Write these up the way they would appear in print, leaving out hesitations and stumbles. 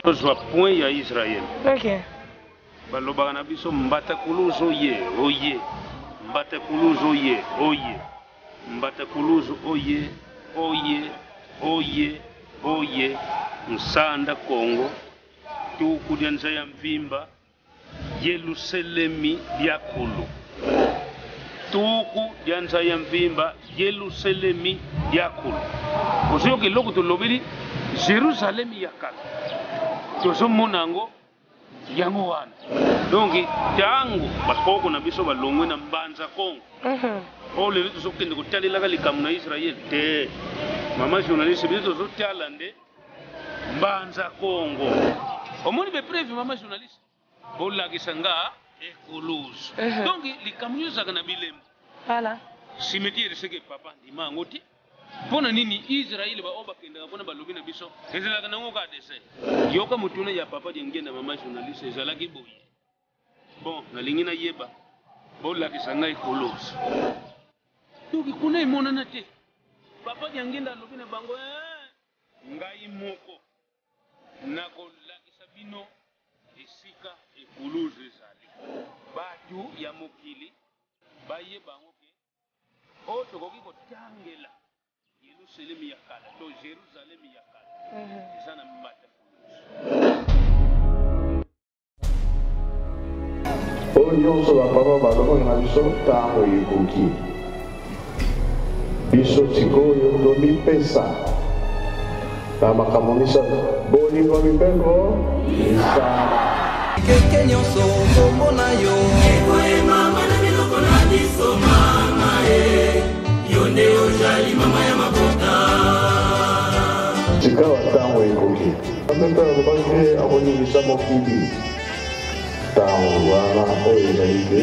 tozwa point ya Israël. OK. Balobaka na biso mbata kuluzu oye, oye. Mbata kuluzu oye, oye. Mbata kuluzu oye, oye, oye, oye. Nsanda Kongo. Tuku dyanza ya mvimba. Yerusalemi diakulu. Tuku dyanza ya mvimba. Yerusalemi diakulu. Oseyo ke loko tolobeli Jerusalemi yakala. Tozo monango yango wana. Donc tango bakoko na biso balongwe na mbanza Kongo. O le biso kende kotalela ka likamu na Israël te. Mama journaliste biso zo talande mbanza Kongo. Omoni be prévu mama journaliste. Bola kisanga ekuluzu. Donc likamu yoza kana bilembo. Voilà. Cimetière seke papa ndi mangoti. Pona nini Israël ba oba kenda pona balobi na biso. Ezala kana ngoka dese. Yoka mutuna ya papa ngenda mama journaliste ezala ki boye. Bon, nalingi na yeba. Bola kisanga ekuluzu. Donc kuna imona na te. Papa ngenda lobi na bango ngai moko. Nako la kisabino esika ekuluzu ezali. Batu ya mokili baye bango ke o tokoki kotangela Yerusalemi ya kala to Jerusalemi ya kala eza na mbata oyo nyonso bapapa balobaka na biso ntango ekoki biso sikoyo tomipesa na makambo misato bolingo mibeko misala keke nyonso komona yo ekoyema mana biloko na biso mama yo nde ozali mama ya mabota sika batango ekoki apeka alobaki akoningisa mokili ntango wana oyo ezali te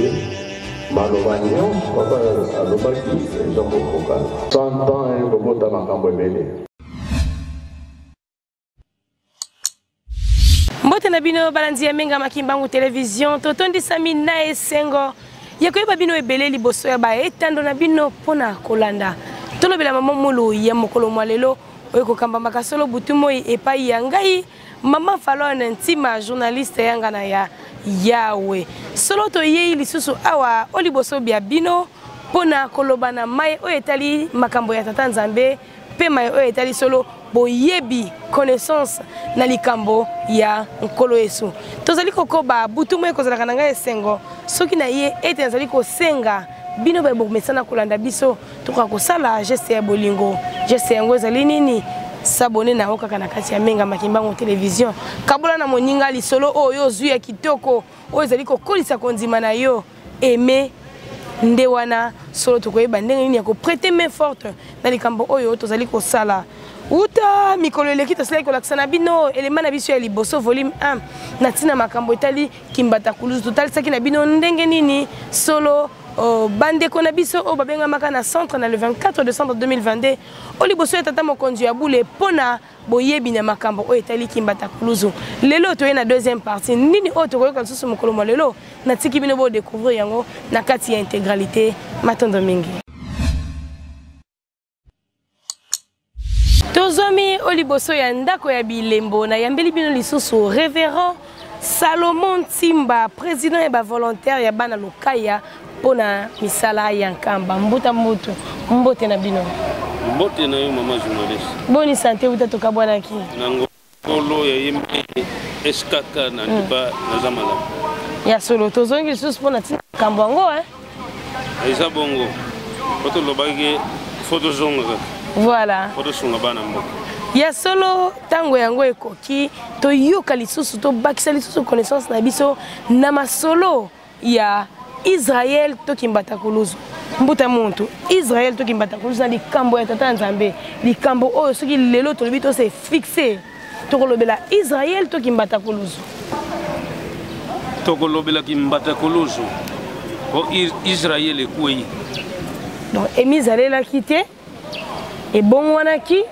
maloba nyonso papa alobaki eza kokokana 100 ans ekobota makambo ebele. Mbote na bino balandi ya menga makimbangu television totondi sami na esengo yakoyeba bino ebele liboso ya ba etando na bino pona kolanda tolobela mama mulu ya mokolo mwalelo oyo kokamba makasolo butumo epai ya ngai mama Falone ntima journaliste yanga na ya yawe solo to yei lisusu awa oliboso bia bino pona kolobana mai oyo etali makambo ya tata Nzambe pe mai oyo etali solo boyebi connaissance na likambo ya nkolo Yesu tozali kokoba butumo ekozala nanga esengo soki na ye ete nazali kosenga bino ba bomesana kolanda biso toka kosala geste ya bolingo geste yango ezali nini sabone na okaka na kati ya menga makimbango television kabola na moninga lisolo oyo zwi ya kitoko oyo ezali kokolisa kondima na yo eme nde wana solo tokoyeba ndenge nini ya koprêter main forte na likambo oyo tozali kosala uta mikolo eleki tosala kolakisa na bino elema na biso ya liboso volume 1 na tina makambo etali kimbata kuluzu totalisaki na bino ndenge nini solo bandeko na biso o babenga maka na centre na le 24 décembre 2022 o liboso ya tata mokonzi ya bule pona boyebi na makambo o etali kimbata kuluzu lelo toye na deuxième partie nini o tokoyoka lisusu mokolo mo lelo na tiki bino bo découvrir yango na kati ya intégralité matondo mingi tozomi o liboso ya ndako ya bilembo na yambeli bino lisusu révérend Salomon Timba président et ba volontaire ya bana lokaya pona misala ya nkamba mbuta mbutu mbote na bino mbote na yo mama journaliste boni santé uta toka bwana ki nango solo ya yembe eskaka na ndiba na zamala ya solo tozongi lisusu pona tina kambo ngo eza bongo poto lobaki photo zonga voilà photo sunga bana mboka ya solo tango yango ekoki to yoka lisusu to bakisa lisusu connaissance na biso na masolo ya Israël to kimbata kuluzu mbuta muntu Israël to kimbata kuluzu na likambo ya tata Nzambe likambo oyo soki lelo to libito se fixé to kolobela Israël to kimbata kuluzu to kolobela kimbata kuluzu o Israël ekui donc emizalela kité et bon wana ki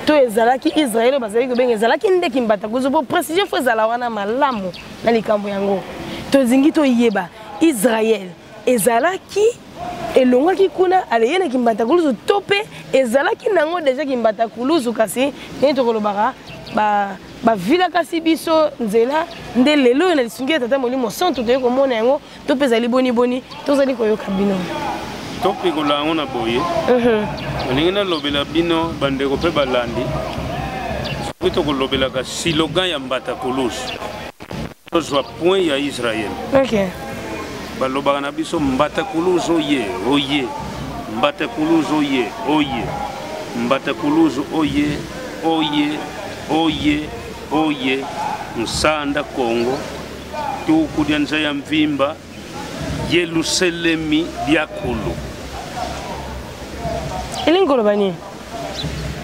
to ezalaki Israël bazali ko benga ezalaki ndeki mbata kuluzu pour précision fo ezala wana malamu na likambo yango to zingi to yeba Israël ezalaki elongaki kuna aleyena kimbata kuluzu tope ezalaki nango deja kimbata kuluzu kasi nini tokolobaka ba bavila kasi biso nzela nde lelo na lisungi tata molimo santo toye komona yango topezali boni tozali koyoka bino topikola yango na boye olingi nalobela bino bandeko mpe balandi soki tokolobelaka silogan ya mbata kulusu tozwa point ya Israel balobaka na biso mbata kulusu oye mbata kulusu oye mbata kulusu oye nsanda Kongo tuku dia nzaya mvimba Yerusalemi diakulu elingolo bani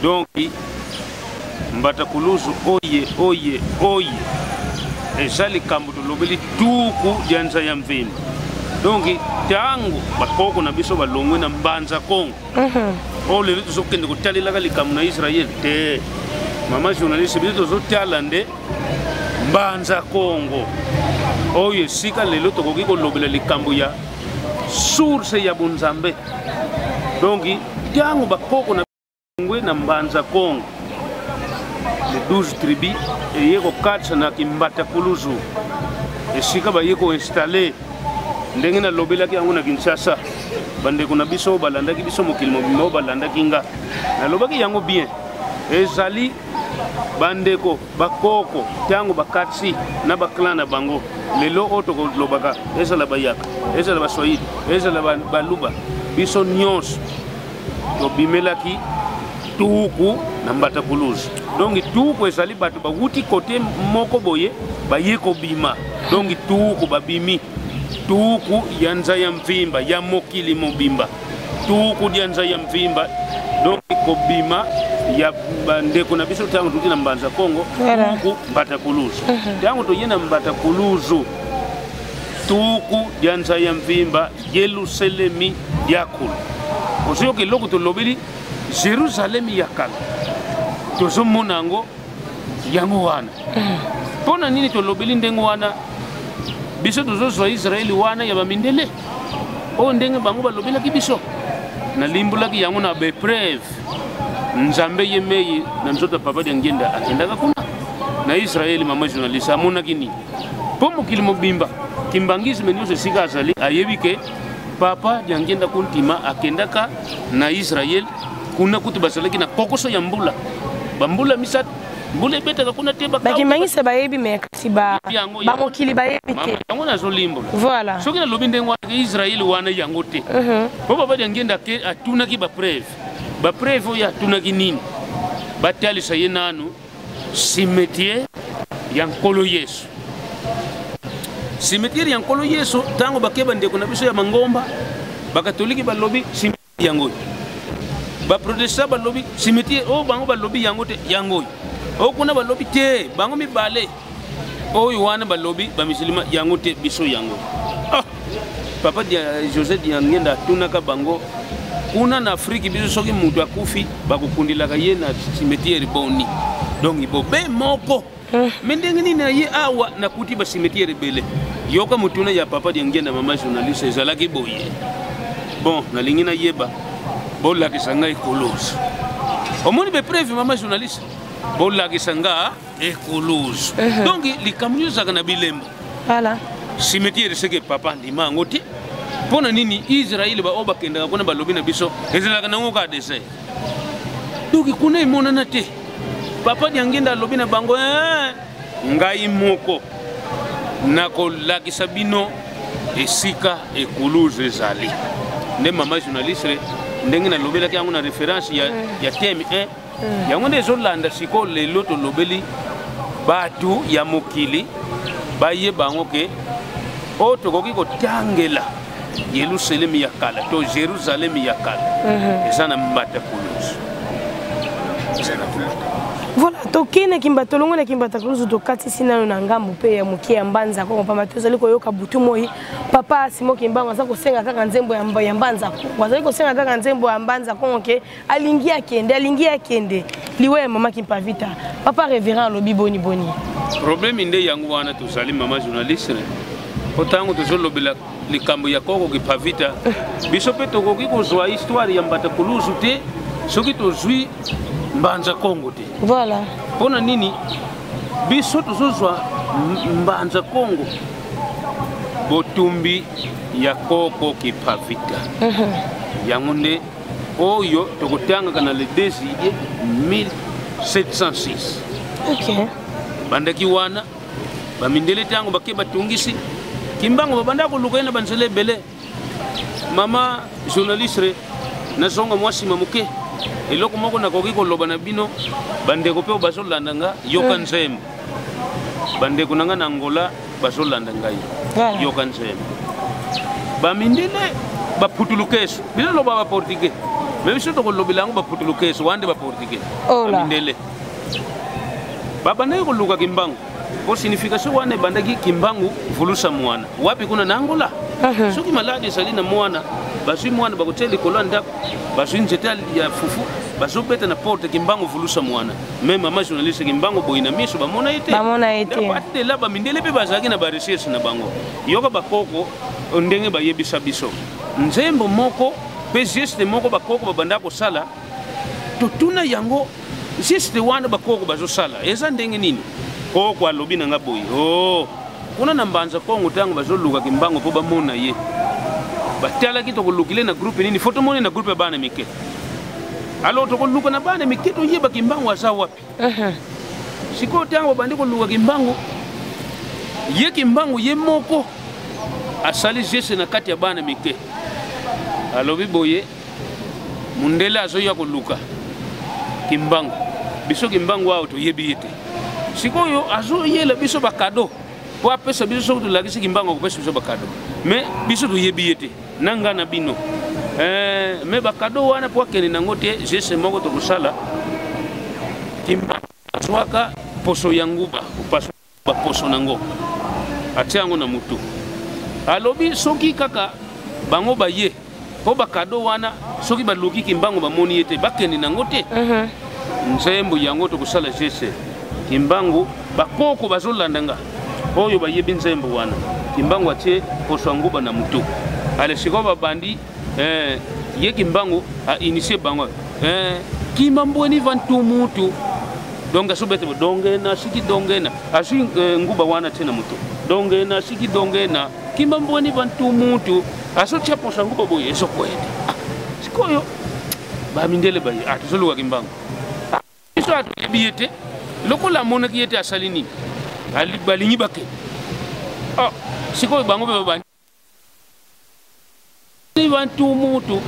donc mbata kulusu oye ezali kambu tolobeli tuku dia nzaya mvimba donc tango bakoko na biso balongwe na mbanza Kongo lelo tozokende kotalelaka likambo na Israel te mama journaliste biso tozotala nde mbanza Kongo oyo esika lelo tokoki kolobela likambo ya source ya bunzambe donc tango bakoko na ngwe na mbanza Kongo les 12 tribus eyeko katsa na kimbata kuluzu esika bayeko installer ndenge na lobelaki yango na Kinshasa bandeko na biso balandaki biso mokili mobimba balandaki nga nalobaki yango bien ezali bandeko bakoko tango bakatsi na baklan na bango lelo otoko lobaka ezala bayaka ezala baswahili ezala baluba biso nyonso tobimelaki tuku na mbata kuluzu donc tuku ezali bato bawuti kote moko boye bayeko bima donc tuku babimi tuku ya nzaya mvimba ya mokili mobimba tuku dia nzaya mvimba donc kobima ya bandeko na biso tango tuti na mbanza Kongo tuku mbata kuluzu tango toyena mbata kuluzu tuku dia nzaya mvimba Yerusalemi diakulu ozoyoka eloko tolobeli Jerusalemi ya kala tozomona yango wana mpona nini tolobeli ndenge wana biso tozozwa Israeli wana ya bamindele oyo ndenge bango balobelaki biso nalimbulaki yango na bepreve nzambe yemeye na nzoto papa dia ngenda akendaka kuna na Israeli mama journaliste amonaki nini mpo mokili mobimba kimbangisme nyonso esika azali ayebi ke papa dia ngenda kuntima akendaka na Israel kuna kuti bazalaki na kokoso ya mbula bambula misatu mbula ebetaka kuna te bakimangisa bayebi me kasi bamokili bayebi te yango nazolimbola voilà soki nalobi ndenge wana Israeli wana yango te po papa dia ngenda atunaki bapreve oyo atunaki nini batalisa ye nanu cimetière ya nkolo Yesu cimetière ya nkolo Yesu tango bakeba ndeko na biso ya mangomba bakatoliki balobi cimetière yango baprotestant balobi cimetière o bango balobi yango te yango o kuna balobi te bango mibale oyo wana balobi bamisilima yango te biso yango papa dia Joseph dia ngenda tunaka bango kuna na Afrique biso soki mutu akufi bakukundilaka ye na cimetière boni donc ibobe moko mendenge nini na ye awa na kuti ba cimetière bele yoka mutuna ya papa dia ngenda mama journaliste ezalaki boye bon nalingi na yeba bolakisa nga ekuluzu omoni bepreve mama journaliste bolakisa nga ekuluzu donc likambo nyonso ezalaka na bilembo voilà cimetière seke papa ndima yango te mpona nini Israeli baoyo bakendaka kuna balobi na biso ezalaka nango ka dessin donc kuna emonana te papa dia ngenda alobi na bango ngai moko nakolakisa bino esika ekuluzu ezali nde mama journaliste ndenge nalobelaki yango na référence ya thème 1 yango nde ezolanda siko lelo tolobeli bato ya mokili bayeba yango ke oyo tokoki kotangela Yerusalemi ya kala to Jerusalemi ya kala eza na mbata kuluzu voilà tokene kimbata longo na kimbata kuluzu tokatisi nano na ngambo pe ya mokie ya mbanza Kongo pamba tozali koyoka butu moi papa Simo Kimbangu aza kosenga kaka nzembo ya mbanza Kongo azali kosenga kaka nzembo ya mbanza Kongo ke alingi akende liwe ya mama Kimpavita papa révérend lobi boni problème nde yango wana tozali mama journaliste otango tozolobela likambo ya Kongo Kimpavita biso pe tokoki kozwa histoire ya mbata kuluzu te soki tozwi mbanza Kongo te voilà mpona nini biso tozozwa mbanza Kongo botumbi ya koko kipavita yango nde oyo tokotanga kana le 2 juillet 1706 OK bandaki wana bamindele tango bake batungisi kimbango babanda ko lukena bansele bele mama journaliste na songa mwasi mamuke eloko moko na koki ko loba na bino bande ko pe bazolanda nga yoka nzembo bande kunanga na Angola bazolanda ngai yoka nzembo bamindele baputulukeso bilo loba ba portugais même si to ko lobilango baputulukeso wande ba portugais bamindele baba nayo ko luka kimbango ko signification wane bandaki kimbangu vulusa mwana wapi kuna na Angola soki maladi salina mwana basui mwana bakoteli kolanda basui njetali ya fufu basubeta na porte kimbangu vulusa mwana même mama journaliste kimbangu boina miso bamona ite ndapate la bamindele pe bazaki na ba recherche na bango yoka bakoko ndenge bayebisa biso nzembo moko pe geste moko bakoko babanda ko sala totuna yango geste wana bakoko bazosala eza ndenge nini koko alobi na ngaboyi kuna na mbanza Kongo tango bazoluka kimbango po bamona ye batala kito kolukile na groupe nini foto mone na groupe bana mike alo to koluka na bana mike to yeba kimbango asa wapi siko tango bandi koluka kimbango ye kimbango ye moko asali jese na kati ya bana mike alobi boye mundela azo ya koluka kimbango biso kimbango wao to yebi yete sikoyo azo yela biso bakado po apesa biso so to lagisi kimbango ko pesa biso bakado mais biso to yebi yete nanga na bino me bakado wana po kene nangote jese moko to kusala kimbango swaka poso yanguba upaso ba poso nango atiango na mutu alobi soki kaka bango baye po bakado wana soki baluki kimbango bamoni yete bakene nangote nzembo yango to kusala jese kimbangu bakoko bazolandanga oyo bayebi nzembo wana kimbangu atie poso nguba na mutu ale siko babandi ye kimbangu a initier bango kimambo ni vantu mutu donga sobete donge na siki donge na asu nguba wana tena mutu donge na siki donge na kimambo ni vantu mutu aso tia poso nguba boye eso kwete sikoyo bamindele baye atuzoluka kimbangu iso atubiete loko la mona ki était asalini ali balingi bake siko bango be bani ni bantu mutu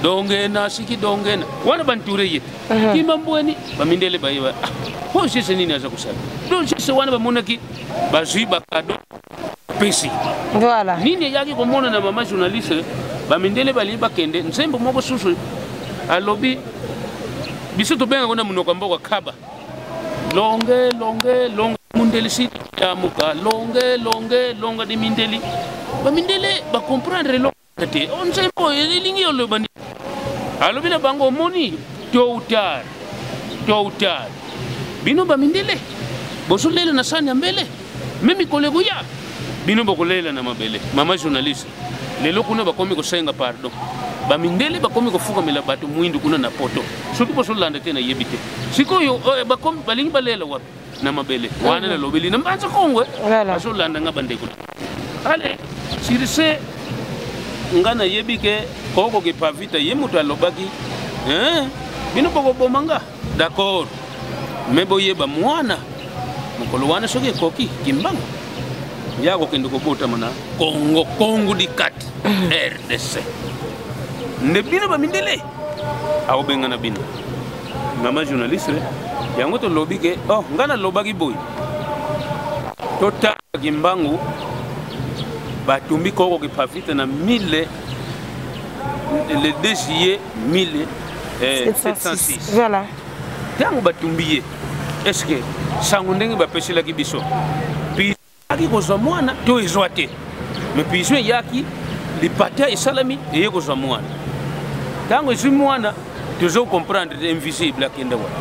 donge na siki donge na wana banture yete kimambweni bamindele bayiba ho sese nini aza kusala don sese wana bamona ki bazui bakado pesi voilà nini yaki ko mona na mama journaliste bamindele bali bakende nsembo moko susu alobi biso to benga kona munoko mboko kaba longe mundeli si ya muka longe di mindeli ba mindele ba comprendre lo kate on sait pas elingi lo bani alo bina bango moni tôt ou tard bino ba mindele bosulela na sanya mbele mimi kolego ya bino bokolela na mabele mama journaliste lelo kuna bakomi ko senga pardon bamindele bakomi kofuka mela bato mwindu kuna na poto soki bosolanda tena yebite sikoyo bakomi balingi balela wapi na mabele wana na lobeli na mbanza Kongo basolanda ngabande kuna ale sirise ngana yebike koko ke pavita yemuto alobaki bino boko bomanga d'accord mais boyeba mwana mukolo wana soki koki kimbango yako kendo kobota mana Kongo dikati RDC ne bino bamindele awo benga na bino mama journaliste yango to lobike ngana lobaki boy tota kimbangu batumbi koko ke pavita na 1000 le 2 juillet 1706 voilà tango batumbiye est-ce que sango ndenge bapesela ki biso pi aki kozwa mwana to ezwate mais piso yaki lipata esalami eye kozwa mwana tango ezwi mwana tozo comprendre invisible akenda wana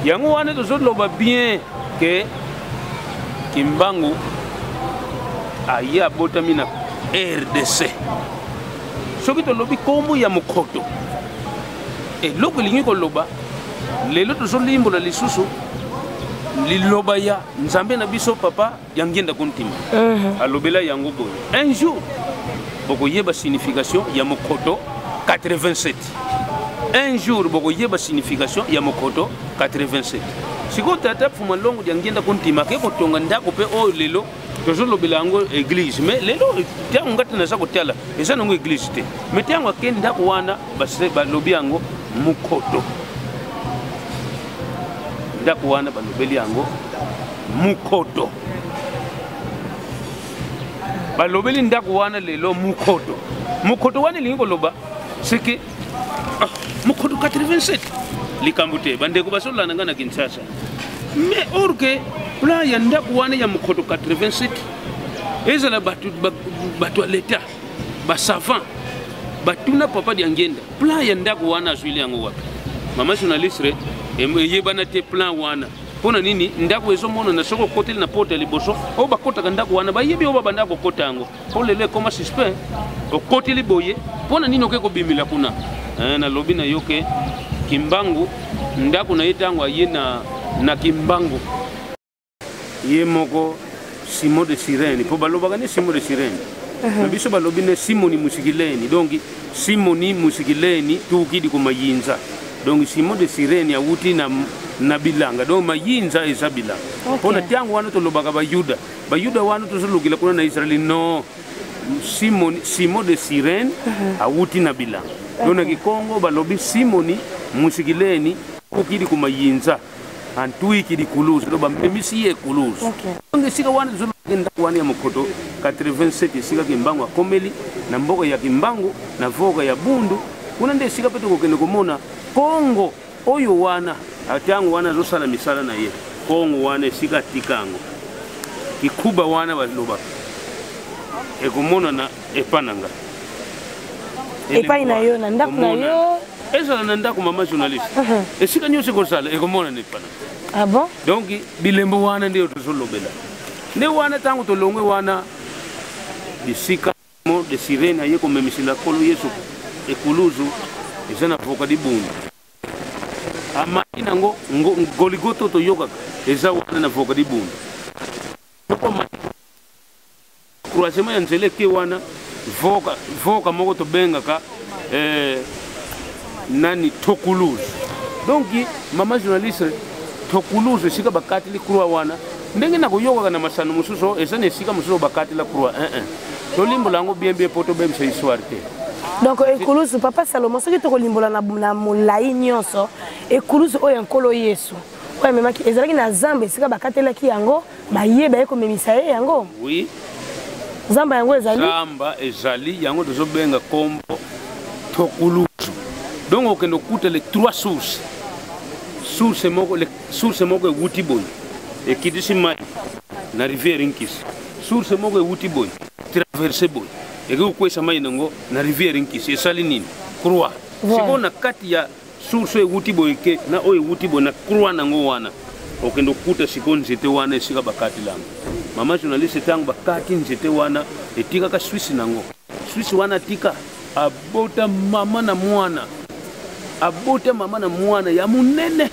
yango wana tozo loba bien que kimbangu aya botami na RDC soki tolobi kombo ya mokoto eloko elingi koloba lelo tozolimbola lisusu liloba ya nzambe na biso papa yangenda kontima alobela yango boye un jour bokoyeba signification ya mokoto 87 un jour bokoyeba signification ya mokoto 87 siko tata fuma longo yangenda kontima ke kotonga ndako pe o lelo tozolobela yango église mais lelo tango ngati naza kotala eza nango église te mais tango akende ndako wana balobi yango mokoto ndako wana balobeli yango mukoto balobeli ndako wana lelo mukoto wana lingi koloba c'est que mukoto 87 likambo te bandeko basolana nga na Kinshasa mais or que plan ya ndako wana ya mukoto 87 ezala batu à l'état basavant batuna papa diangenda plan ya ndako wana azwili yango wapi mama journaliste yebana te plan wana pona nini ndako ezomona na soko koteli na porte liboso o bakota ndako wana bayebi o babandako kotango po lele koma suspect o koteli boye pona nini okeko bimila kuna na lobi na yoke kimbangu ndako na yetango aye na kimbangu ye moko Simon de Sirène po baloba ne Simon de Sirène biso balobi ne Simoni Musikileni donc Simoni Musikileni tukidi ko mayinza donc Simon de Sirène ya wuti na bilanga donc mayinza eza bilanga pona tiango wana to lobaka bayuda wana to solukila kuna na Israeli no Simon de Sirène awuti na bilanga donc na Kikongo balobi Simoni Musikileni ukidi ku mayinza antui kidi kuluzu do bamemisi ye kuluzu donc sika wana zolukenda wana ya mokoto 87 sika kimbangu akomeli na mboka ya kimbangu na voga ya bundu kuna nde sika peto kokende komona Kongo oyo wana atango wana zosala misala na ye Kongo wana sika tikango kikuba wana baloba ekomona na epananga epai na yo na ndako na yo ezala na ndako mama journaliste esika nyose kosala ekomona na epananga ah bon donc bilembo wana ndio tozolobela ne wana tango tolongwe wana bisika mo de Sirène aye komemisila kolo Yesu ekuluzu ezana voka di bundu ama inango goligoto to yoga eza wana na voka di bundu croisement ya nzele ke wana voka moko to benga ka nani Tokuluzu donc mama journaliste Tokuluzu sika bakati li croix wana ndenge na koyoga na masano mususo eza ne sika mususo bakati la croix to limbo lango bien poto bem se histoire te donc ekuluzu papa Salomon soki to kolimbola na molai nyonso ekuluzu oyo nkolo Yesu oyo memaki ezalaki na zamba esika bakatelaki yango bayeba eko memisa ye yango oui zamba yango ezali zamba ezali yango tozobenga kombo Tokuluzu donc okendo kuta les trois sources source moko wuti boy ekidisi mai na rivière Nkisi source moko wuti boy traverser boy eko kwesa mai nango na rivière Nkisi esali nini croix siko na kati ya source wuti boy ke na oyo wuti boy na croix nango wana okendo kuta siko nzete wana esika bakati lango mama journaliste tango bakati nzete wana etika ka Swiss nango Swiss wana tika abota mama na mwana ya munene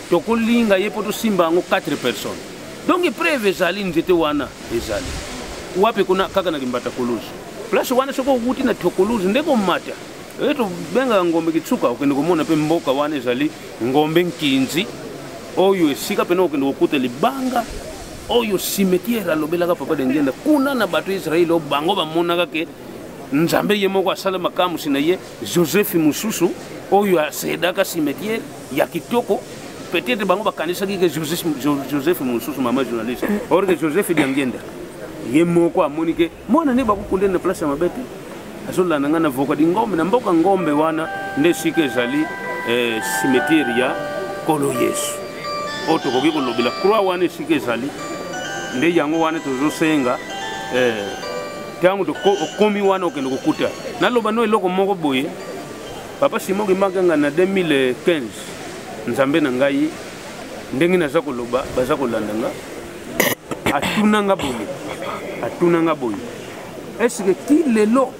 tokolinga yepo to simba ngo 4 personnes donc preuve ezali nzete wana ezali wapi kuna kaka na Kimbata Kuluzu place wana soko wuti na Tokuluzu ndeko mata eto benga ngombe kitsuka ukende komona pe mboka wana ezali ngombe nkinzi oyo esika pena ukende kokuta libanga oyo cimetière alobela ka papa dengenda kuna na bato Israeli bango bamona kake nzambe ye moko asala makamu sinaye Joseph Mususu oyo asedaka cimetière ya kitoko peut-être bango bakanisa ki Joseph Mususu mama journaliste or que Joseph Diangenda ye moko amonike mwana ne bakukunde na place ya mabete azola nanga na voka di ngombe na mboka ngombe wana nde sike ezali cimetière ya kolo Yesu oto koki kolobela croix wana sike ezali nde yango wana tozosenga tango to komi wana okende kokuta naloba no eloko moko boye papa Simon Kimbanga na 2015 nzambe na ngai ndenge naza koloba baza kolanda nga atunanga boye est-ce que ti lelo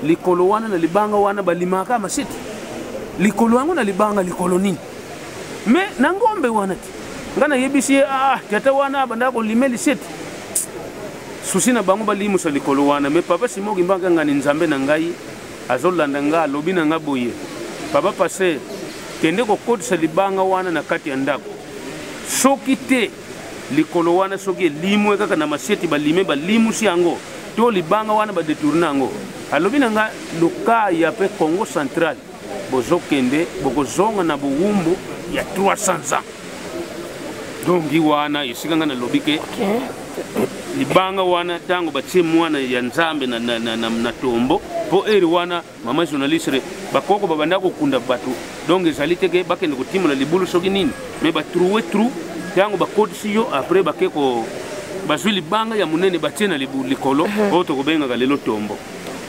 likolo wana na libanga wana balimaka masiti likolo yango na libanga likolo nini mais na ngombe wana ti ngana yebisi tata wana banda ko limeli set susina bango balimu sa likolo wana me papa simogi mbanga ngani nzambe na ngai azolanda nga lobi na nga boye papa passé kende ko kodisa libanga wana na kati ya ndako soki te likolo wana soki limu kaka na maseti balime balimu si yango to libanga wana ba detourner yango alobi na nga luka ya pe Congo Central bozokende bokozonga na buwumbu ya 300 ans dongi wana isikanga na lobike libanga wana tango batie mwana ya nzambe na tombo po eri wana mama journaliste bakoko babanda kokunda batu donc ezali teke bakende kotimula libulu soki nini me batrouwe trou tango bakodisi yo après bakeko bazwi libanga ya munene batie na likolo oto kobenga lelo tombo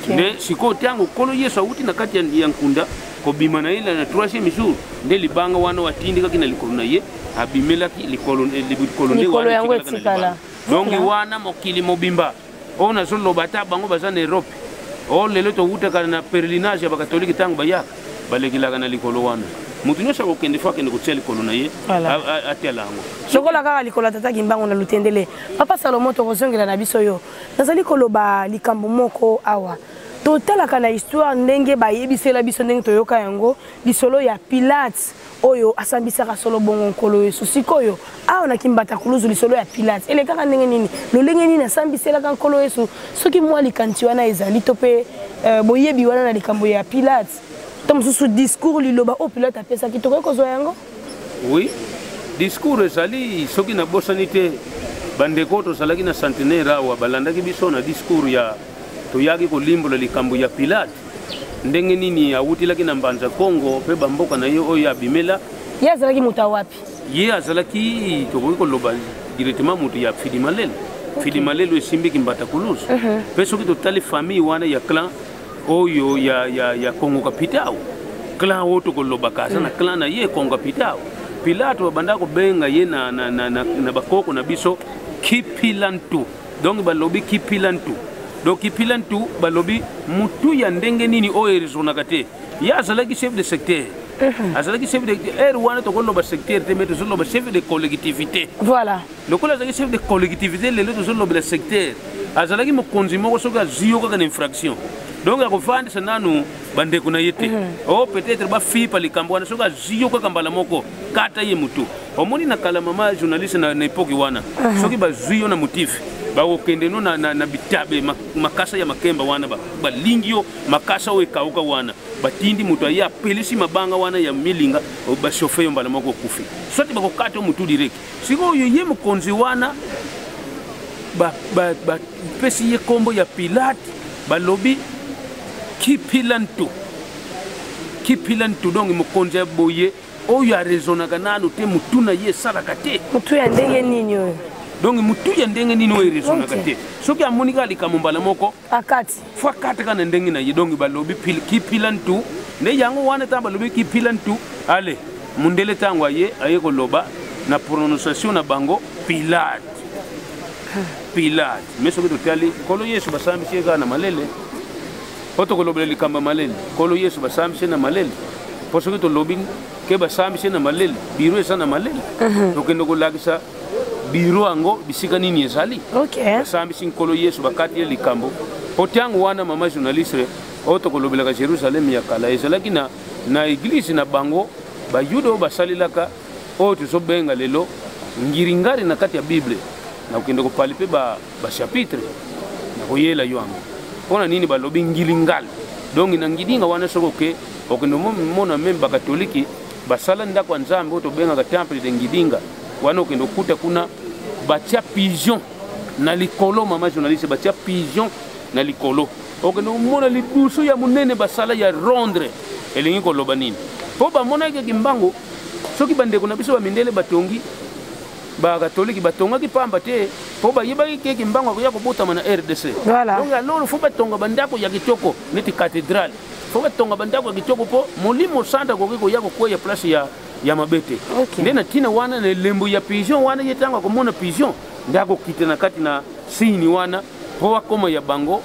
nde siko tango kolo Yesu auti na kati ya nkunda kobima na ile na 3e jour nde libanga wana watindika kina likolo na ye abimelaki likolo nde wana tikala donc wana mokili mobimba ona zoloba ta bango baza na Europe o lelo to utaka na pèlerinage ya bakatoliki tango bayaka balekilaka na likolo wana mutu nyonso akokende fo akende kotia likolo na ye atela yango sokola kaka likolo tata Kimbangu na lutendele papa Salomo tokozongela na biso yo nazali koloba likambo moko awa totalaka na histoire ndenge bayebisela biso ndenge toyoka yango lisolo ya Pilate oyo asambisaka solo bongo nkolo Yesu sikoyo awa na kimbata kuluzu lisolo ya Pilate ele kaka ndenge nini lolenge nini asambiselaka nkolo Yesu soki mwa likanti wana ezali to pe boyebi wana na likambo ya Pilate to mususu discours liloba o Pilate apesaki tokoki kozwa yango oui discours ezali soki na bosani te bandeko tozalaki na centenaire awa balandaki biso na discours ya toyaki kolimbola likambo ya Pilate ndenge nini awutilaki na mbanza Kongo pe bamboka na ye oyo abimela ye azalaki muta wapi ye azalaki tokoki koloba directement mutu ya Fidi Malelo esimbiki mbata kuluzu pe soki totali famille wana ya clan oyo ya Kongo Kapitao clan oyo tokoloba kaza na clan na ye Kongo Kapitao Pilate babanda kobenga ye na bakoko na biso Kipilantu donc balobi Kipilantu donc Kipilantu balobi mutu ya ndenge nini oyo erizonaka te ye azalaki chef de secteur azalaki chef de wana tokoloba secteur te mais tozoloba chef de collectivité voilà lokola azalaki chef de collectivité lelo tozolobela secteur azalaki mokonzi moko soki azwi yo kaka na infraction donc akofandisa nanu bandeko na ye te o peut-être bafipa likambo wana soki azwi yo kaka mbala moko kata ye mutu omoni na kala mama journaliste na epoki wana soki bazwi yo na motif bakokende no na bitabe makasa ya makemba wana balingi yo makasa oyo ekauka wana batindi mutu aye apelisi mabanga wana ya milinga bashofe yo mbala moko okufi soki bakokata yo mutu direct sikoyo ye mokonzi wana bapesi ye kombo ya Pilate balobi Kipilantu donc mokonzi ya boye oyo arezonaka nanu te mutu na ye esalaka te mutu ya ndenge nini oyo donc mutu ya ndenge nini oyo erezonaka te soki amonika likambo mbala moko akati fo akataka na ndenge na ye donc balobi Kipilantu nde yango wana ta balobi Kipilantu ale mundele tango aye koloba na prononciation na bango Pilate mais soki totali kolo Yesu basambisi kaka na malele po tokolobela likambo malele kolo Yesu basambisi na malele po soki tolobi ke basambisi na malele biro eza na malele tokende kolakisa biro yango bisika nini ezali basambisi nkolo Yesu bakati ye likambo po ntango wana mama journaliste oyo tokolobelaka Jerusalem ya kala ezalaki na eglise na bango bayuda oyo basalelaka oyo tozobenga lelo ngiringari na kati ya Bible na kokende kopali mpe bachapitre na koyela yo yango mpona nini balobi ngilingali donc na ngidinga wana soko ke okende mona meme bakatoliki basala ndako ya nzambe oyo tobengaka temple de ngidinga wana okende okuta kuna batia pigeon na likolo mama journaliste batia pigeon na likolo okende omona lidusu ya monene basala ya rondre elingi koloba nini mpo bamonaki Kimbangu soki bandeko na biso bamindele batongi bakatoliki batongaki pamba te po bayebaki ke Kimbangu akoya kobotama na RDC donc alors fo batonga bandako ya kitoko neti cathédrale fo batonga bandako ya kitoko po molimo santa koki koya kokweya place ya mabete nde na tina wana na elembo ya pigeon wana ye ntango akomona pigeon nde akokita na kati na sini wana po akoma ya bango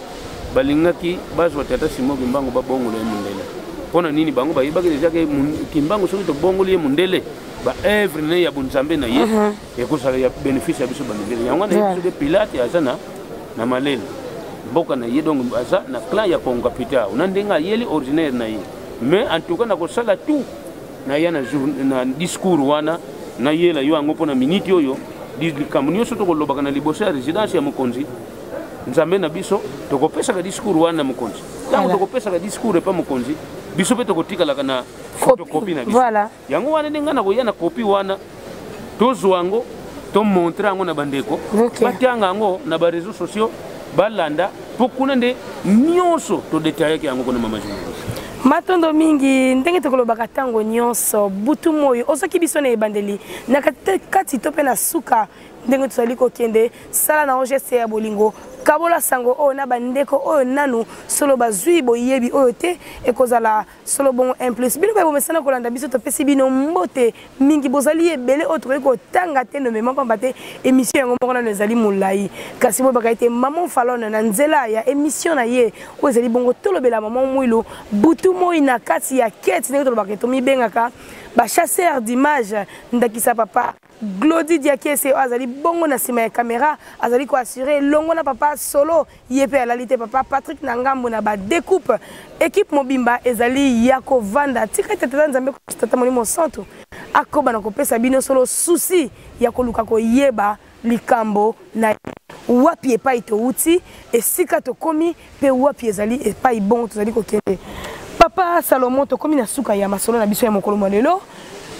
balingaki bazwa tata Simon Kimbangu babongola ye mundele mpona nini bango bayebaki deja ke Kimbangu soki tobongoli ye mundele ba œuvre ne ya bunzambe na ye et ko ça ya bénéfice ya biso bandeli yango na biso de Pilate azana na malele mboka na ye donc aza na clan ya Congo Capital on ndenga yeli originaire na ye mais en tout cas na ko sala tout na ya na discours wana na yela yo ango pona minute oyo likambo nyonso tokolobaka na liboso ya résidence ya mokonzi nzambe na biso tokopesaka discours wana mokonzi ntango tokopesaka discours epa mokonzi biso mpe tokotikalaka na photocopie na biso yango wana nde ngai na koya na kopie wana tozwa yango tomontre yango na bandeko batianga yango na bareseau sociaux balanda mpo kuna nde nyonso todetayaki yango kuna mama journaliste matondo mingi ndenge tokolobaka ntango nyonso butu moyo osoki biso na ebandeli na kati to mpe na suka ndenge tozali kokende sala na geste ya bolingo kabola sango oyo na bandeko oyo nanu solo bazwi boyebi oyo te ekozala solo bongo implice bino mpe bomesana kolanda biso topesi bino mbote mingi bozali ebele oyo tokoki kotanga te nomema pamba te émission yango moko nano ezali molai kasi boyebaka ete maman Falone na nzela ya émission na ye oyo ezali bongo tolobela maman Mwilu butu moi na kati ya kete ndenge tolobaka tomibengaka bachasseur d'image ndakisa papa Glody Diakese azali bongo na sima ya caméra azali ko assurer longo na papa solo yepe alalite papa Patrick Nangambo na ba découpe équipe mobimba ezali yako vanda tika tata nzambe ko tata molimo santo akoba na kopesa bino solo souci ya koluka ko yeba likambo na wapi epai to uti esika to komi pe wapi ezali epai bongo tozali ko kende papa Salomon to komi na suka ya masolo na biso ya mokolo molelo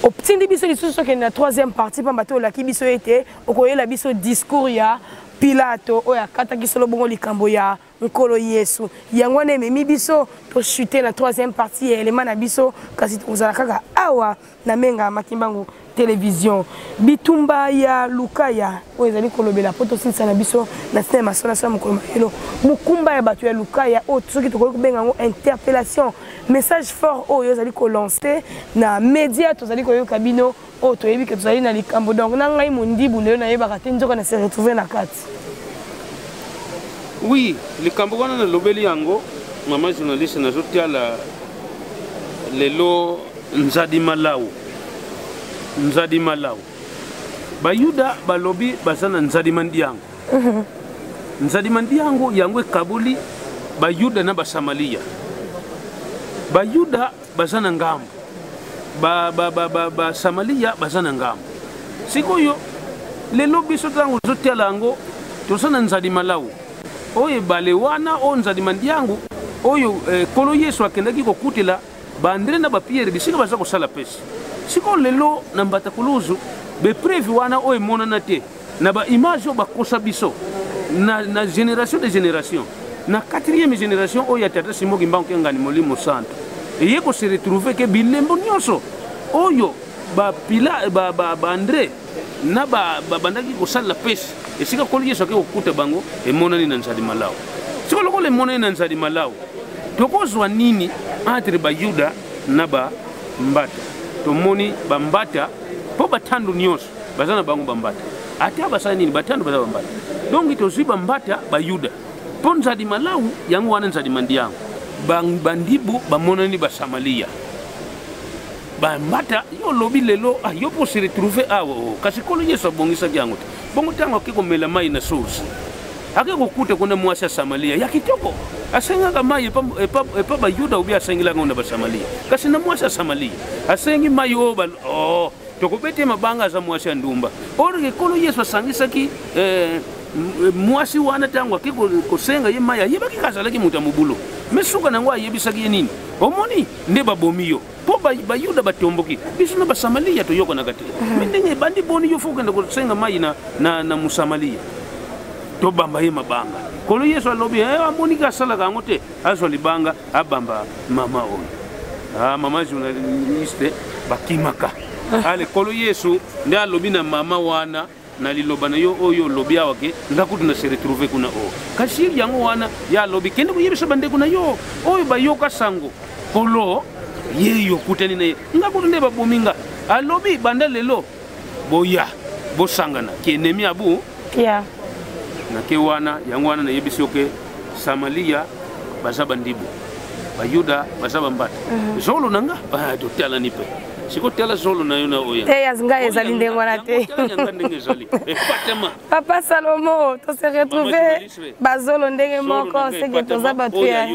obtindi biso lisusu ke na troisième partie pamba to la kibiso ete okoyela biso discours ya Pilato oya kataki solo bongo likambo ya nkolo Yesu yango ne memi biso to chuter na troisième partie ya élément na biso kasi tozala kaka awa na menga makimbangu télévision bitumba ya Lukaya oyo ezali kolobela poto sinsa na biso na sinema sona sa mokolo elo mukumba ya bato ya Lukaya o tsoki tokoli kobenga ngo interpellation message fort oyo ezali ko lancer na média tozali koyoka bino o toyebi ke tozali na likambo donc na ngai mondibu lelo na yebaka te nzoka na se retrouver na kati oui likambo wana na lobeli yango mama journaliste na zotiala lelo nzadi malaw bayuda balobi bazana nzadi mandiango nzadi mandiango yango kabuli bayuda na basamalia bayuda bazana ngambo ba samalia bazana ngambo sikoyo lelo biso tango zotiala yango tosana nzadi malaw oyo bale wana o nzadi mandiango oyo kolo Yesu akendaki kokutela bandre na bapierre bisika baza kosala pesi siko lelo na mbatakuluzu be prevu wana oyo monana te na ba image o bakosa biso na génération de génération na quatrième génération oyo ya tata Simoki Mbangu ngani molimo santo eye ko se retrouver ke bilembo nyonso oyo ba André na bandaki kosala pesi esika kolo Yesu ke okuta bango emonani na nzadi malaw siko lokolo emonani na nzadi malaw tokozwa nini entre bayuda na ba mbata tomoni bambata po batandu nyonso bazana bango bambata ate abasala nini batandu bazana bambata donc tozwi bambata bayuda po nzadi malaw yango wana nzadi mandiango bandibu bamonani basamalia bambata yo lobi lelo yo po se retrouver awo kasi kolo Yesu abongisa yango te bongo tango kikomela mai na source ake kokuta kuna mwasi ya Samalia ya kitoko asenga mai epa bayuda ubi asengila ngona basamalia kasi na mwasi ya Samalia asengi mai o tokobete mabanga za mwasi ya ndumba orike kolo Yesu asangisaki mwasi wana tango ake kosenga ye mai yebaki kazalaki muta mubulo mesuka nango ayebisaki nini omoni nde babomiyo po bayuda batomboki biso na basamalia toyoko na kati ndenge bandi boni yo fuka ndako senga mai na musamalia to bamba ye mabanga kolo Yesu alobi amoni ka sala kango te azwa libanga abamba mama oyo mama journaliste bakimaka ale kolo Yesu nde alobi na mama wana na liloba na yo oyo lobi awake ngakutu na se retrouver kuna o kasi yango wana ya lobi kende kuyebisa bande kuna yo oyo bayoka sango kolo yeyo kutani na ye ngakutu nde babominga alobi banda lelo boya bosangana kenemi abu na ke wana yango wana na yebisi oke Samalia baza bandibu bayuda baza bambata zolo nanga totala nipe siko tela zolo na yo na oya te yazinga ezali ndenge wana te yanga ndenge ezali patema Papa Salomo to se retrouver bazolo ndenge moko seke toza bato ya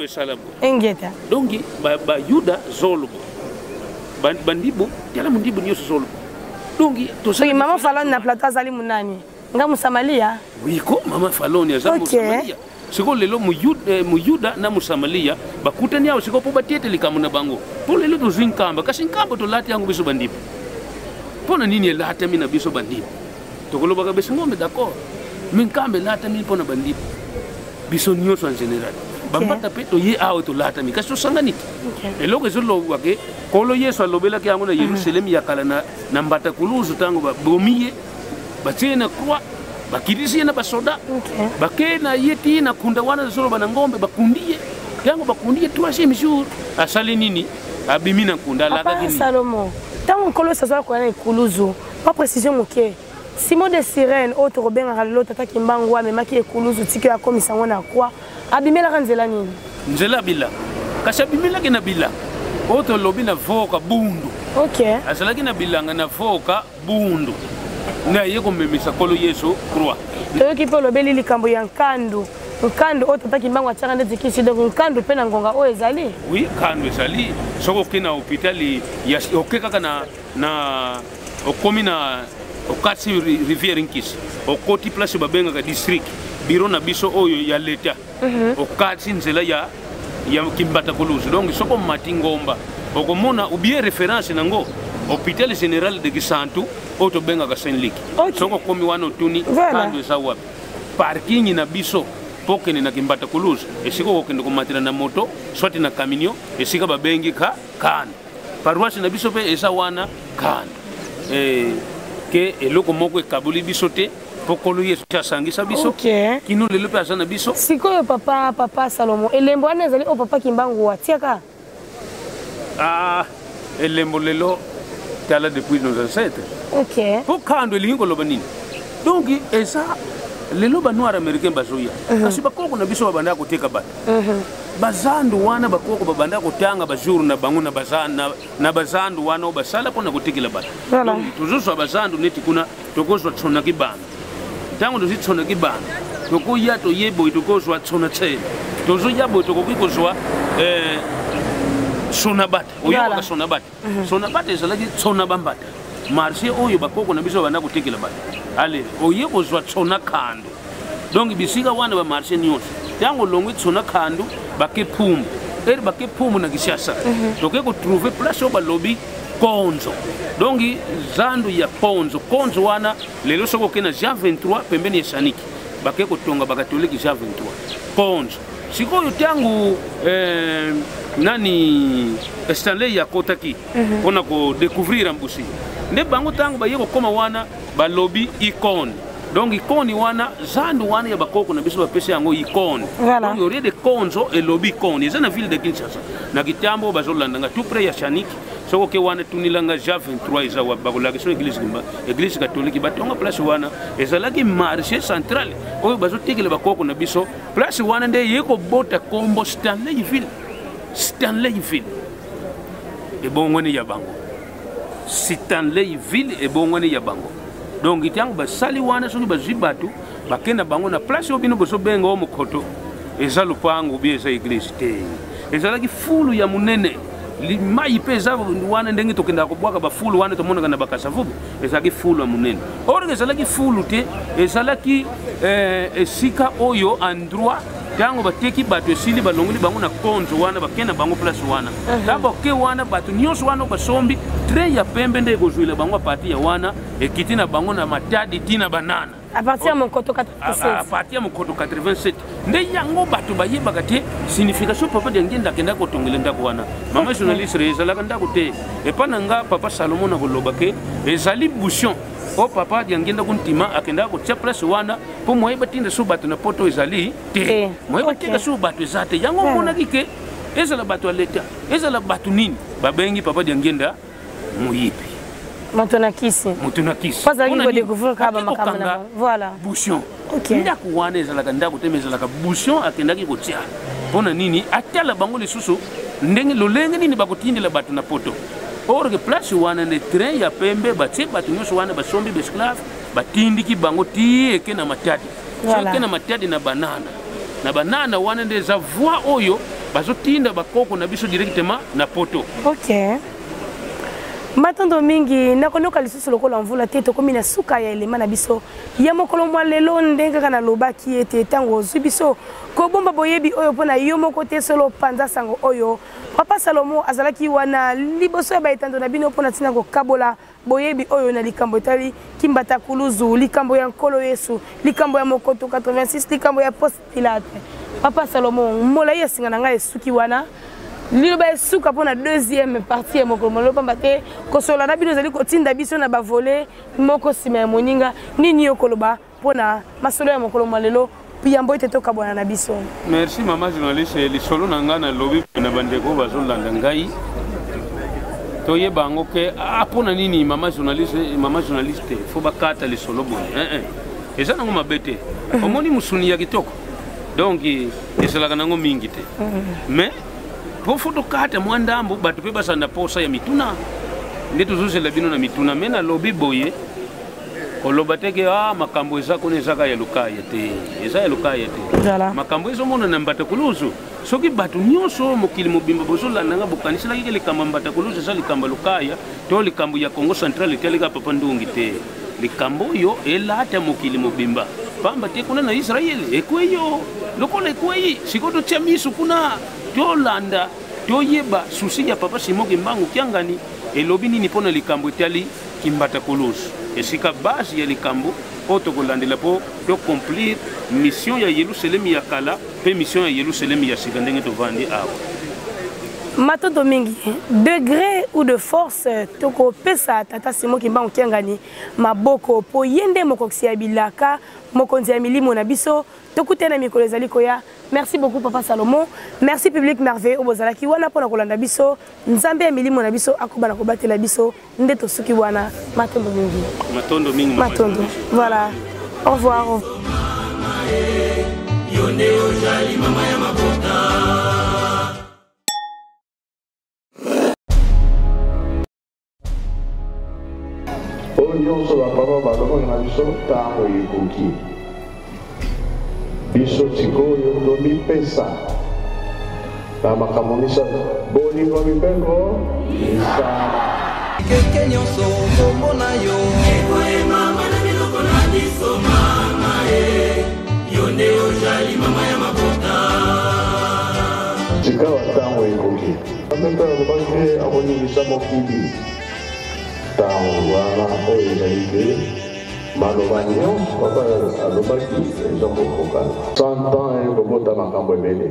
engeta donc ba yuda zolo bandibu tela mundibu nyoso zolo donc to so mama Faloni na plateau azali munani nga musamalia wiko mama Faloni azali musamalia siko lelo muyuda na musamalia bakutani yao siko po batiete likamuna bango po lelo to zinkamba kasi nkamba to lati yango biso bandibu pona nini lata mina biso bandibu to koloba ka biso ngombe d'accord min kambe lata mi pona bandibu biso nyoso en general bambata peto ye awo to lata mi kasi to sanganiti eloko ezolo wake kolo Yesu alobela ki yango na Yerusalem yakala na mbata kuluzu tango bomiye batena kwa bakirisi na basoda bakena yeti na kunda wana zolo bana ngombe bakundie yango bakundie 3e jour asali nini abimina kunda la Papa Salomo tango kolo sazola ko na ikuluzu pas précision moke Simon de Sirène autre Robin Rallo tata kimbango amemaki ikuluzu tiki ya komisa ngona kwa abimela kanzela nini nzela bila kasha bimela kena bila autre lobi na voka bundu asalaki na bilanga na voka bundu na yeko memisa kolo Yesu croix toyoki pe lobeli likambo ya nkandu oyo tata kimbango atiaka ndeti kisi donc nkandu mpe na ngonga oyo ezali oui nkandu ezali soki oke na hôpital oke kaka na okomi na okati rivière nkisi okoti place babengaka district biro na biso oyo ya leta okati nzela ya kimbata kuluzu donc soki omati ngomba okomona ubie référence nango hôpital général de Gisantu oyo tobengaka Saint-Luc soko komi wana otuni nkandu eza wapi parking na biso pokene na kimbata kuluzu esika okokende komatela na moto swati na camion esika babengi ka kan paroisse na biso pe eza wana kan ke eloko moko ekaboli biso te pokolo Yesu asangisa biso kino lelo pe aza na biso sikoyo papa Salomo elembo wana ezali o papa kimbangu atiaka elembo lelo tala depuis nos ancêtres po kando elingi koloba nini donc eza lelo banoir américain bazoya kasi bakoko na biso babanda koteka bato bazandu wana bakoko babanda kotanga bajour na bango na bazandu wana basala pona kotekela bato donc tozozwa bazandu neti kuna tokozwa tsona kibanda tango tozitsona kibanda tokoya toyebo tokozwa tsona tsela tozoya bo tokokozwa sona bata oyoka sona bata ezalaki tsona bambata marché oyo bakoko na biso babanda kotekela bato ale oye kozwa tsona kando donc bisika wana ba marché nyonso tango longwe tsona kando bake pumu na Kishasa toke ko trouver place oba lobby konzo donc zandu ya konzo wana lelo soko kena Jean 23 pembeni ya Saniki bake ko tonga bakatoliki Jean 23 konzo sikoyo tangu nani Stanley ya kotaki pona ko découvrir ambusi nde bango tango ba yeko koma wana ba lobby icône donc icône wana zandu wana ya bakoko na biso ba pesa yango icône donc yori de konzo et lobby icône eza na ville de Kinshasa na kitambo bazolandanga tout près ya Chanik soko ke wana tunilanga Jean 23 eza wa bakolaka so église catholique batonga place wana ezalaki marché central oyo bazotekela bakoko na biso place wana nde yeko bota kombo Stanleyville ebongweni ya bango Stanleyville ebongweni ya bango donc itango basali wana soki bazwi batu bakenda bango na place oyo bino bozobenga o mokoto eza lupango bi eza église te ezalaki fulu ya munene mai pe eza wana ndenge tokenda kobwaka bafulu wana tomonaka na bakasavubu ezalaki fulu ya munene or ezalaki fulu te ezalaki esika oyo endroit tango bateki bato esili balongoli bango na konzo wana bakenda bango place wana tabo ke wana bato nyonso wana basombi tre ya pembe nde kozwila bango apati ya wana ekiti na bango na matadi tina banana à partir ya mokoto 87 à partir ya mokoto 87 nde yango bato bayebaka te signification papa de ngenda kenda kotongela ndako wana mama journaliste ezalaka ndako te epa na nga papa Salomo na koloba ke ezali bouchon o papa de ngenda kuntima akenda ko tia place wana po moyeba tinda so bato na poto ezali te moyeba tinda so bato ezate yango mona kike ezala bato aleta ezala bato nini babengi papa de ngenda moyibi Motonakisi. Pas à l'idée de découvrir kaba makamana. Voilà. Bouchon. Ndako wana ezalaka ndako te ezalaka bouchon akendaki kotia. Pona nini atala bango lisusu ndenge lolenge nini bakotindela bato na poto. or que place wana ne train ya pembe batie batu nyonso wana basombi besclave batindiki bango tie ke na matadi so ke na matadi na banana wana nde za voix oyo bazotinda bakoko na biso directement na poto. OK. Matondo mingi nakonoka lisusu lokola mvula te tokomi na suka ya elema na biso ya mokolo mwa lelo ndenge kaka na lobaki ete tango ozwi biso kobomba boyebi oyo mpona yo moko te solo panza sango oyo Papa Salomo azalaki wana liboso ya baetando na bino mpona ntina kokabola boyebi oyo na likambo etali Kimbata Kuluzu, likambo ya Nkolo Yesu, likambo ya Mokoto 86, likambo ya Poste Pilate. Papa Salomo molai esinga na ngai esuki wana liloba esuka mpona deuxième partie ya mokolo maloba mbate kosola na bino zali kotinda biso na bavole moko nsima ya moninga nini yo koloba mpona masolo ya mokolo malelo yambo ete tokabwana na biso. Merci mama journaliste lisolo na nga na lobi na bandeko bazolanda ngai toyeba ngo ke mpona nini mama journaliste fo bakata lisolo boye eza nango mabe te omoni musuni ya kitoko donc ezalaka nango mingi te mais po foto kata mwandambo batu pe basanda posa ya mituna nde tozozela bino na mituna me na lobi boye oloba teke makambo eza kuna ezaka ya lukaya te eza ya lukaya te makambo ezomona na Mbata Kuluzu soki batu nyonso mokili mobimba bozolanda nga bokanisela keke likambo Mbata Kuluzu eza likambo lukaya to likambo ya Congo Central etalika Papa Ndungi te likambo oyo elata mokili mobimba pamba te kuna na Israeli ekweyo lokola ekweyi sikoto tia misu kuna tolanda toyeba susi ya Papa Simon Kimbangu kiangani elobi nini mpona likambo etali Kimbata Kuluzu esika base ya likambo po tokolandela po toaccomplir mission ya Yerusalemu ya kala pe mission ya Yerusalemu ya sika ndenge tovandi awa. Matondo mingi degré ou de force toko pesa Tata Simon Kimbangu kiangani maboko po yende mokoksi ya bilaka mokonzi ya milimo na biso tokutena mikolo ezali koya. Merci beaucoup Papa Salomo, merci public merveilleux obozalaki wana pona kolanda biso nzambe ya milimo na biso akobana kobatela biso nde tosuki wana matondo mingi matondo voilà au revoir yonde ojali mama ya mabota. Nyonso bapapa balobaka na biso ntango ekoki biso sikoyo tomipesa na makambo misato bolingo mibeko lisala keke nyonso komona yo ekoye mama na biloko na biso mama yo nde ojali mama ya mabota sikawa ntango ekoki amembe alobaki akoningisa mokili ntango wana oyo ezali te maloba nyonso papa alobaki eza kokoka 100 ans ekobota makambo ebele